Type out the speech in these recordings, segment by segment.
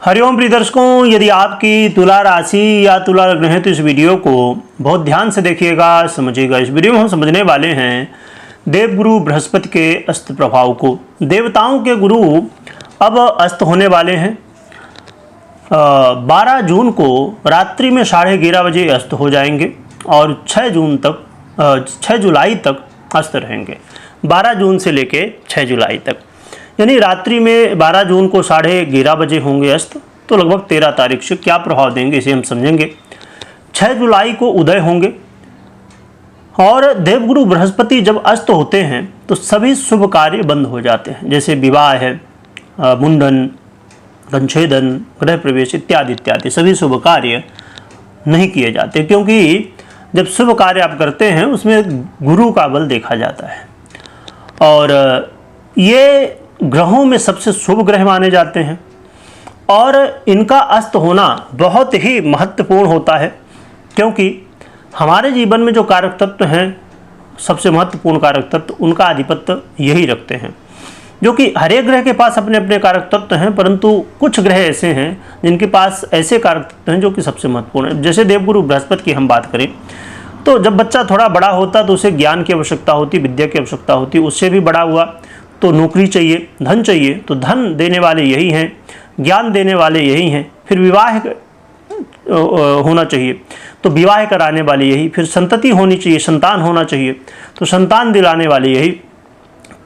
हरिओम प्रिय दर्शकों, यदि आपकी तुला राशि या तुला लग्न है तो इस वीडियो को बहुत ध्यान से देखिएगा, समझिएगा। इस वीडियो में हम समझने वाले हैं देवगुरु बृहस्पति के अस्त प्रभाव को। देवताओं के गुरु अब अस्त होने वाले हैं। 12 जून को रात्रि में 11:30 बजे अस्त हो जाएंगे और 6 जुलाई तक अस्त रहेंगे। 12 जून से लेके 6 जुलाई तक, यानी रात्रि में 12 जून को 11:30 बजे होंगे अस्त। तो लगभग 13 तारीख से क्या प्रभाव देंगे इसे हम समझेंगे। 6 जुलाई को उदय होंगे और देवगुरु बृहस्पति जब अस्त होते हैं तो सभी शुभ कार्य बंद हो जाते हैं, जैसे विवाह है, मुंडन, गंछेदन, गृह प्रवेश इत्यादि इत्यादि सभी शुभ कार्य नहीं किए जाते, क्योंकि जब शुभ कार्य आप करते हैं उसमें गुरु का बल देखा जाता है। और ये ग्रहों में सबसे शुभ ग्रह माने जाते हैं और इनका अस्त होना बहुत ही महत्वपूर्ण होता है, क्योंकि हमारे जीवन में जो कारक तत्व हैं, सबसे महत्वपूर्ण कारक तत्व, उनका आधिपत्य यही रखते हैं। जो कि हर एक ग्रह के पास अपने अपने कारक तत्व हैं, परंतु कुछ ग्रह ऐसे हैं जिनके पास ऐसे कारक तत्व हैं जो कि सबसे महत्वपूर्ण है। जैसे देवगुरु बृहस्पति की हम बात करें तो जब बच्चा थोड़ा बड़ा होता है तो उसे ज्ञान की आवश्यकता होती, विद्या की आवश्यकता होती। उससे भी बड़ा हुआ तो नौकरी चाहिए, धन चाहिए, तो धन देने वाले यही हैं, ज्ञान देने वाले यही हैं। फिर विवाह होना चाहिए तो विवाह कराने वाले यही। फिर संतति होनी चाहिए, संतान होना चाहिए तो संतान दिलाने वाले यही।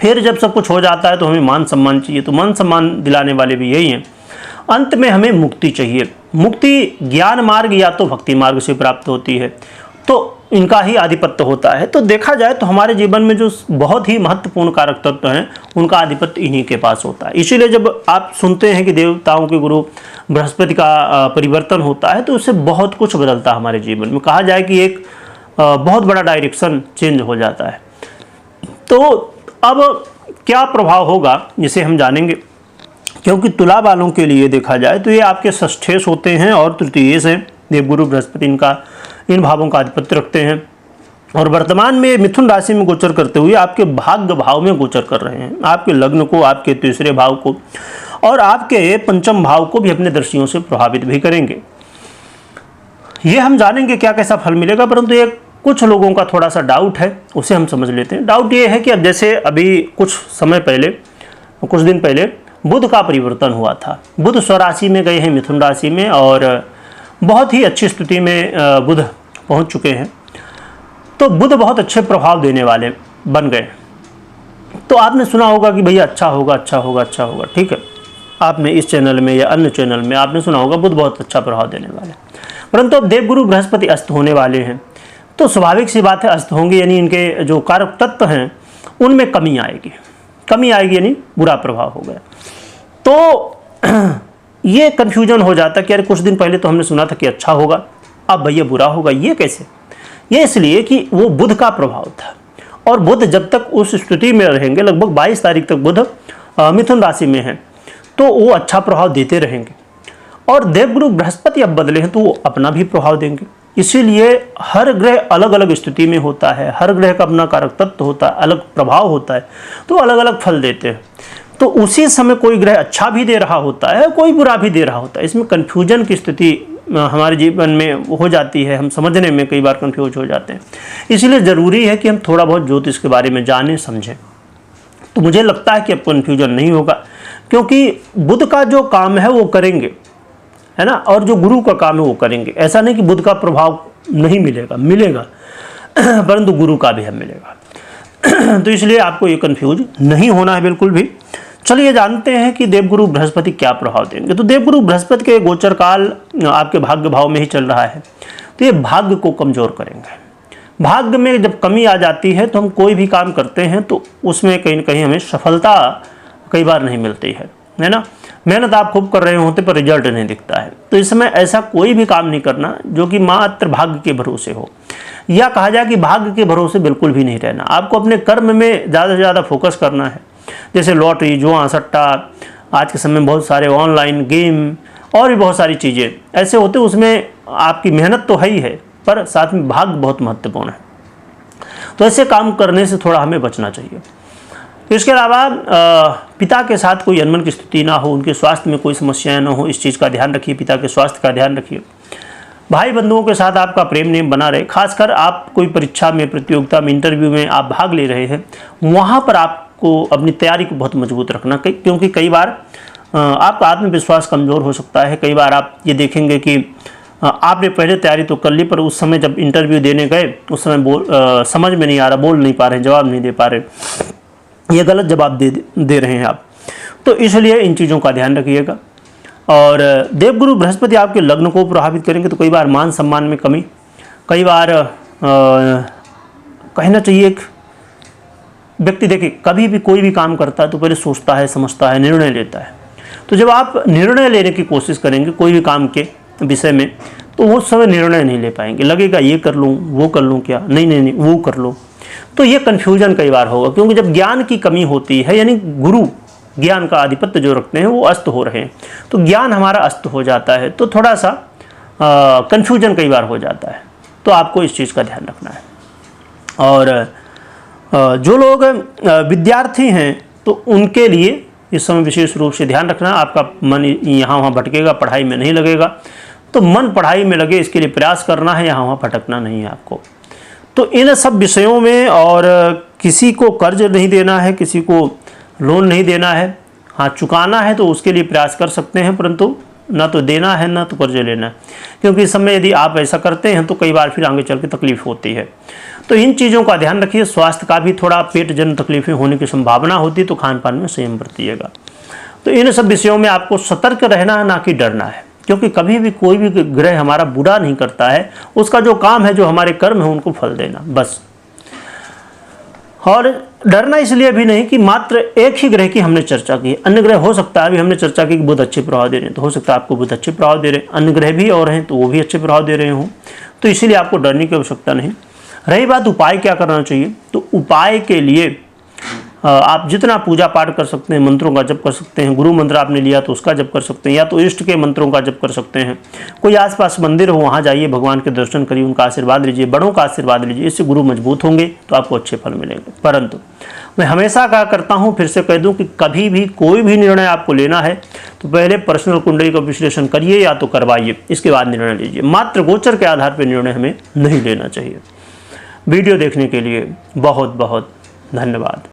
फिर जब सब कुछ हो जाता है तो हमें मान सम्मान चाहिए तो मान सम्मान दिलाने वाले भी यही हैं। अंत में हमें मुक्ति चाहिए। मुक्ति ज्ञान मार्ग या तो भक्ति मार्ग से प्राप्त होती है, तो इनका ही आधिपत्य होता है। तो देखा जाए तो हमारे जीवन में जो बहुत ही महत्वपूर्ण कारक तत्व हैं उनका आधिपत्य इन्हीं के पास होता है। इसीलिए जब आप सुनते हैं कि देवताओं के गुरु बृहस्पति का परिवर्तन होता है तो उससे बहुत कुछ बदलता है हमारे जीवन में। कहा जाए कि एक बहुत बड़ा डायरेक्शन चेंज हो जाता है। तो अब क्या प्रभाव होगा जिसे हम जानेंगे, क्योंकि तुला वालों के लिए देखा जाए तो ये आपके षष्ठेश होते हैं और तृतीयेश हैं। देवगुरु बृहस्पति इन भावों का आधिपत्य रखते हैं और वर्तमान में मिथुन राशि में गोचर करते हुए आपके भाग्य भाव में गोचर कर रहे हैं। आपके लग्न को, आपके तीसरे भाव को और आपके पंचम भाव को भी अपने दृष्टियों से प्रभावित भी करेंगे। ये हम जानेंगे क्या कैसा फल मिलेगा, परंतु एक कुछ लोगों का थोड़ा सा डाउट है, उसे हम समझ लेते हैं। डाउट ये है कि अब जैसे अभी कुछ दिन पहले बुध का परिवर्तन हुआ था। बुध स्वराशि में गए हैं मिथुन राशि में और बहुत ही अच्छी स्थिति में बुध पहुंच चुके हैं। तो बुध बहुत अच्छे प्रभाव देने वाले बन गए। तो आपने सुना होगा कि भैया अच्छा होगा, अच्छा होगा, अच्छा होगा, ठीक है। आपने इस चैनल में या अन्य चैनल में आपने सुना होगा बुध बहुत अच्छा प्रभाव देने वाले। परंतु अब देवगुरु बृहस्पति अस्त होने वाले हैं तो स्वाभाविक सी बात है अस्त होंगे, यानी इनके जो कारक तत्व हैं उनमें कमी आएगी, यानी बुरा प्रभाव हो गया। तो ये कन्फ्यूजन हो जाता कि यार कुछ दिन पहले तो हमने सुना था कि अच्छा होगा, अब भैया बुरा होगा, ये कैसे? ये इसलिए कि वो बुध का प्रभाव था और बुध जब तक उस स्थिति में रहेंगे, लगभग 22 तारीख तक बुध मिथुन राशि में है, तो वो अच्छा प्रभाव देते रहेंगे। और देवगुरु बृहस्पति अब बदले हैं तो वो अपना भी प्रभाव देंगे। इसीलिए हर ग्रह अलग अलग स्थिति में होता है, हर ग्रह का अपना कारक तत्व होता है, अलग प्रभाव होता है, तो अलग अलग फल देते हैं। तो उसी समय कोई ग्रह अच्छा भी दे रहा होता है, कोई बुरा भी दे रहा होता है। इसमें कन्फ्यूजन की स्थिति हमारे जीवन में हो जाती है, हम समझने में कई बार कन्फ्यूज हो जाते हैं। इसलिए ज़रूरी है कि हम थोड़ा बहुत ज्योतिष के बारे में जानें, समझें। तो मुझे लगता है कि अब कन्फ्यूजन नहीं होगा, क्योंकि बुध का जो काम है वो करेंगे, है ना, और जो गुरु का काम है वो करेंगे। ऐसा नहीं कि बुध का प्रभाव नहीं मिलेगा परंतु गुरु का भी हम मिलेगा। तो इसलिए आपको ये कन्फ्यूज नहीं होना है बिल्कुल भी। चलिए जानते हैं कि देवगुरु बृहस्पति क्या प्रभाव देंगे। तो देवगुरु बृहस्पति के गोचर काल आपके भाग्य भाव में ही चल रहा है, तो ये भाग्य को कमजोर करेंगे। भाग्य में जब कमी आ जाती है तो हम कोई भी काम करते हैं तो उसमें कहीं ना कहीं हमें सफलता कई बार नहीं मिलती है ना। मेहनत आप खूब कर रहे होते पर रिजल्ट नहीं दिखता है। तो इस समय ऐसा कोई भी काम नहीं करना जो कि मात्र भाग्य के भरोसे हो, या कहा जाए कि भाग्य के भरोसे बिल्कुल भी नहीं रहना। आपको अपने कर्म में ज़्यादा से ज़्यादा फोकस करना है। जैसे लॉटरी, जुआ, सट्टा, आज के समय में बहुत सारे ऑनलाइन गेम और भी बहुत सारी चीज़ें ऐसे होते, उसमें आपकी मेहनत तो है ही है पर साथ में भाग्य बहुत महत्वपूर्ण है। तो ऐसे काम करने से थोड़ा हमें बचना चाहिए। इसके अलावा पिता के साथ कोई अनबन की स्थिति ना हो, उनके स्वास्थ्य में कोई समस्याएं ना हो, इस चीज़ का ध्यान रखिए, पिता के स्वास्थ्य का ध्यान रखिए। भाई बंधुओं के साथ आपका प्रेम नहीं बना रहे, खासकर आप कोई परीक्षा में, प्रतियोगिता में, इंटरव्यू में आप भाग ले रहे हैं, वहाँ पर आपको अपनी तैयारी को बहुत मजबूत रखना, क्योंकि कई बार आपका आत्मविश्वास कमज़ोर हो सकता है। कई बार आप ये देखेंगे कि आपने पहले तैयारी तो कर ली, पर उस समय जब इंटरव्यू देने गए उस समय समझ में नहीं आ रहा, बोल नहीं पा रहे, जवाब नहीं दे पा रहे, ये गलत जवाब दे रहे हैं आप। तो इसलिए इन चीज़ों का ध्यान रखिएगा। और देवगुरु बृहस्पति आपके लग्न को प्रभावित करेंगे, तो कई बार मान सम्मान में कमी, कई बार कहना चाहिए एक व्यक्ति देखिए कभी भी कोई भी काम करता है तो पहले सोचता है, समझता है, निर्णय लेता है। तो जब आप निर्णय लेने की कोशिश करेंगे कोई भी काम के विषय में, तो वो समय निर्णय नहीं ले पाएंगे, लगेगा ये कर लूँ, वो कर लूँ, क्या नहीं वो कर लो। तो ये कन्फ्यूजन कई बार होगा, क्योंकि जब ज्ञान की कमी होती है, यानी गुरु ज्ञान का आधिपत्य जो रखते हैं वो अस्त हो रहे हैं, तो ज्ञान हमारा अस्त हो जाता है, तो थोड़ा सा कन्फ्यूजन कई बार हो जाता है। तो आपको इस चीज़ का ध्यान रखना है। और जो लोग विद्यार्थी हैं तो उनके लिए इस समय विशेष रूप से ध्यान रखना, आपका मन यहाँ वहाँ भटकेगा, पढ़ाई में नहीं लगेगा। तो मन पढ़ाई में लगे इसके लिए प्रयास करना है, यहाँ वहाँ भटकना नहीं है आपको। तो इन सब विषयों में, और किसी को कर्ज नहीं देना है, किसी को लोन नहीं देना है, हाँ चुकाना है तो उसके लिए प्रयास कर सकते हैं, परंतु ना तो देना है ना तो कर्ज लेना है, क्योंकि इस समय यदि आप ऐसा करते हैं तो कई बार फिर आगे चल के तकलीफ होती है। तो इन चीज़ों का ध्यान रखिए। स्वास्थ्य का भी थोड़ा पेट जन तकलीफें होने की संभावना होती है, तो खान पान में संयम बरतिएगा। तो इन सब विषयों में आपको सतर्क रहना है, ना कि डरना है, क्योंकि कभी भी कोई भी ग्रह हमारा बुरा नहीं करता है, उसका जो काम है, जो हमारे कर्म है, उनको फल देना बस। और डरना इसलिए भी नहीं कि मात्र एक ही ग्रह की हमने चर्चा की, अन्य ग्रह हो सकता है, अभी हमने चर्चा की कि बहुत अच्छे प्रभाव दे रहे हैं, तो हो सकता है आपको बहुत अच्छे प्रभाव दे रहे हैं, अन्य ग्रह भी और हैं तो वो भी अच्छे प्रभाव दे रहे हों, तो इसीलिए आपको डरने की आवश्यकता नहीं। रही बात उपाय क्या करना चाहिए, तो उपाय के लिए आप जितना पूजा पाठ कर सकते हैं, मंत्रों का जप कर सकते हैं, गुरु मंत्र आपने लिया तो उसका जप कर सकते हैं, या तो इष्ट के मंत्रों का जप कर सकते हैं। कोई आसपास मंदिर हो वहाँ जाइए, भगवान के दर्शन करिए, उनका आशीर्वाद लीजिए, बड़ों का आशीर्वाद लीजिए, इससे गुरु मजबूत होंगे तो आपको अच्छे फल मिलेंगे। परंतु मैं हमेशा कहा करता हूँ, फिर से कह दूँ कि कभी भी कोई भी निर्णय आपको लेना है तो पहले पर्सनल कुंडली का विश्लेषण करिए या तो करवाइए, इसके बाद निर्णय लीजिए। मात्र गोचर के आधार पर निर्णय हमें नहीं लेना चाहिए। वीडियो देखने के लिए बहुत बहुत धन्यवाद।